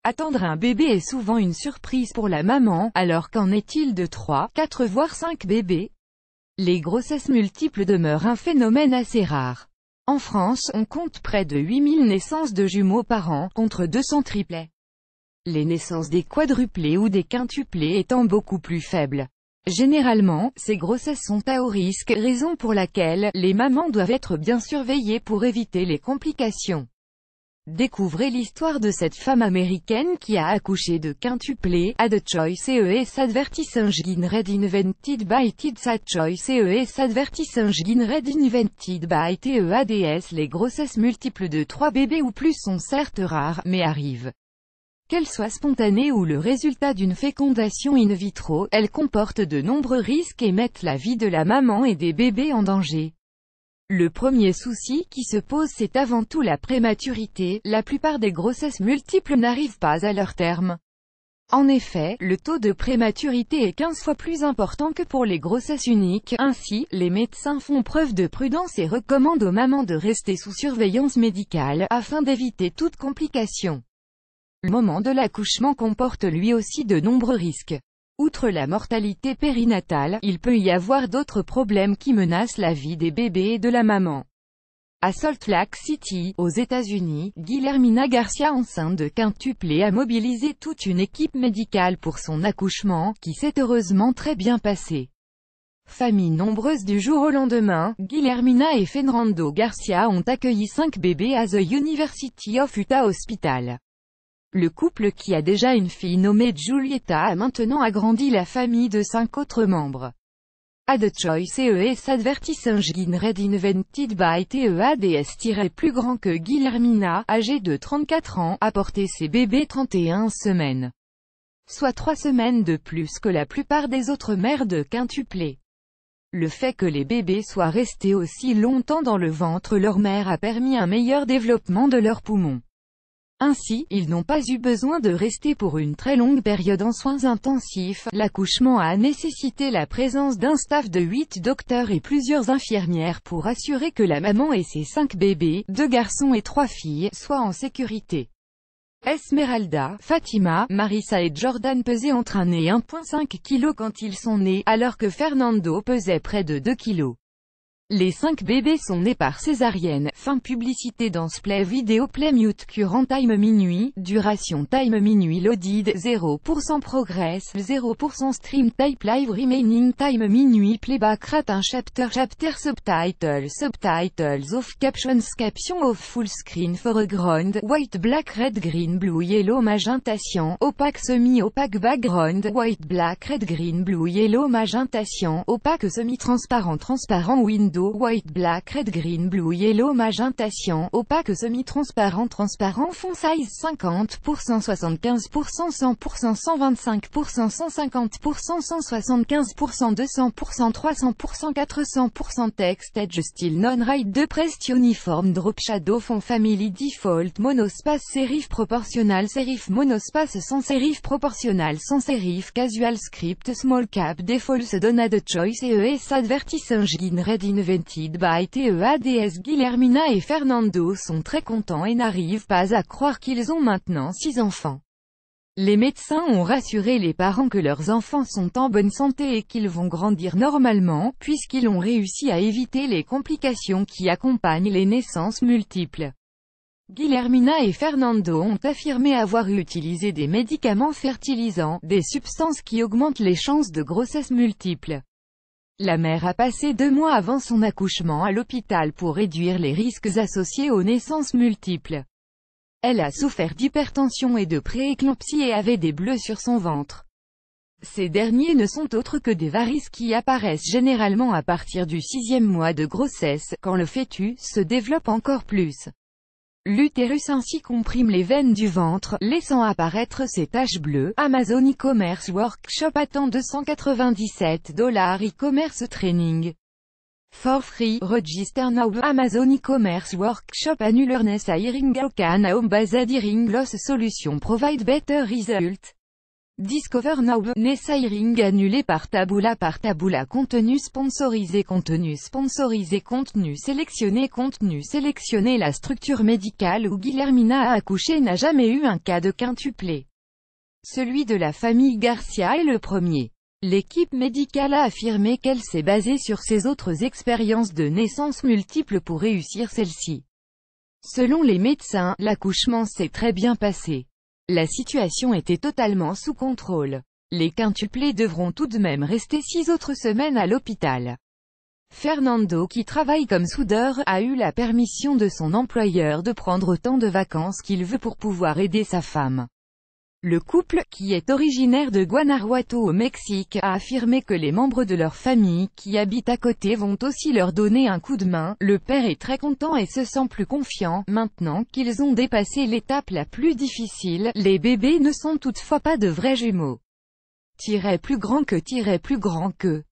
Attendre un bébé est souvent une surprise pour la maman, alors qu'en est-il de 3, 4 voire 5 bébés? Les grossesses multiples demeurent un phénomène assez rare. En France, on compte près de 8000 naissances de jumeaux par an, contre 200 triplets. Les naissances des quadruplés ou des quintuplés étant beaucoup plus faibles. Généralement, ces grossesses sont à haut risque, raison pour laquelle les mamans doivent être bien surveillées pour éviter les complications. Découvrez l'histoire de cette femme américaine qui a accouché de quintuplés, a the choice is advertising red invented by TEADS a choice is advertising red invented by TEADS. Les grossesses multiples de 3 bébés ou plus sont certes rares, mais arrivent. Qu'elles soient spontanées ou le résultat d'une fécondation in vitro, elles comportent de nombreux risques et mettent la vie de la maman et des bébés en danger. Le premier souci qui se pose, c'est avant tout la prématurité. La plupart des grossesses multiples n'arrivent pas à leur terme. En effet, le taux de prématurité est 15 fois plus important que pour les grossesses uniques. Ainsi, les médecins font preuve de prudence et recommandent aux mamans de rester sous surveillance médicale, afin d'éviter toute complication. Le moment de l'accouchement comporte lui aussi de nombreux risques. Outre la mortalité périnatale, il peut y avoir d'autres problèmes qui menacent la vie des bébés et de la maman. À Salt Lake City, aux États-Unis, Guillermina Garcia, enceinte de quintuplés, a mobilisé toute une équipe médicale pour son accouchement, qui s'est heureusement très bien passé. Famille nombreuse du jour au lendemain, Guillermina et Fernando Garcia ont accueilli 5 bébés à The University of Utah Hospital. Le couple, qui a déjà une fille nommée Julieta, a maintenant agrandi la famille de 5 autres membres. A the choice is advertising red invented by TEADS. Plus grand que Guillermina, âgée de 34 ans, a porté ses bébés 31 semaines. Soit 3 semaines de plus que la plupart des autres mères de quintuplés. Le fait que les bébés soient restés aussi longtemps dans le ventre leur mère a permis un meilleur développement de leurs poumons. Ainsi, ils n'ont pas eu besoin de rester pour une très longue période en soins intensifs. L'accouchement a nécessité la présence d'un staff de 8 docteurs et plusieurs infirmières pour assurer que la maman et ses 5 bébés, 2 garçons et 3 filles, soient en sécurité. Esmeralda, Fatima, Marissa et Jordan pesaient entre 1 et 1,5 kg quand ils sont nés, alors que Fernando pesait près de 2 kg. Les 5 bébés sont nés par césarienne. Fin publicité dans Play Video Play Mute Current Time minuit, duration time minuit loaded, 0% progress, 0% stream type live remaining time minuit playback rate 1 chapter subtitles off captions off full screen foreground, white black red green blue yellow magenta cyan, opaque semi-opaque background, white black red green blue yellow magenta cyan, opaque semi-transparent transparent window, white, black, red, green, blue, yellow, magenta cyan, opaque, semi-transparent, transparent, font size 50%, 75%, 100%, 125%, 150%, 175%, 200%, 300%, 400%, text, edge, style, non-right, de prest, uniforme, drop shadow, font family, default, monospace, serif proportional, serif monospace, sans serif proportional, sans serif, casual script, small cap, default, donna de choice, ES advertising red invented by TEADS. Guillermina et Fernando sont très contents et n'arrivent pas à croire qu'ils ont maintenant 6 enfants. Les médecins ont rassuré les parents que leurs enfants sont en bonne santé et qu'ils vont grandir normalement, puisqu'ils ont réussi à éviter les complications qui accompagnent les naissances multiples. Guillermina et Fernando ont affirmé avoir utilisé des médicaments fertilisants, des substances qui augmentent les chances de grossesse multiples. La mère a passé 2 mois avant son accouchement à l'hôpital pour réduire les risques associés aux naissances multiples. Elle a souffert d'hypertension et de prééclampsie et avait des bleus sur son ventre. Ces derniers ne sont autres que des varices qui apparaissent généralement à partir du 6e mois de grossesse, quand le fœtus se développe encore plus. L'utérus ainsi comprime les veines du ventre, laissant apparaître ces taches bleues. Amazon e-commerce workshop attend $297 e-commerce training. For free, register now. Amazon e-commerce workshop awareness hiring can home based hiring loss solution provide better result. Discover Now, Nessiring annulé par Taboola contenu sponsorisé contenu sélectionné la structure médicale où Guillermina a accouché n'a jamais eu un cas de quintuplé. Celui de la famille Garcia est le premier. L'équipe médicale a affirmé qu'elle s'est basée sur ses autres expériences de naissances multiples pour réussir celle-ci. Selon les médecins, l'accouchement s'est très bien passé. La situation était totalement sous contrôle. Les quintuplés devront tout de même rester 6 autres semaines à l'hôpital. Fernando, qui travaille comme soudeur, a eu la permission de son employeur de prendre autant de vacances qu'il veut pour pouvoir aider sa femme. Le couple, qui est originaire de Guanajuato au Mexique, a affirmé que les membres de leur famille, qui habitent à côté, vont aussi leur donner un coup de main. Le père est très content et se sent plus confiant, maintenant qu'ils ont dépassé l'étape la plus difficile. Les bébés ne sont toutefois pas de vrais jumeaux. Plus grand que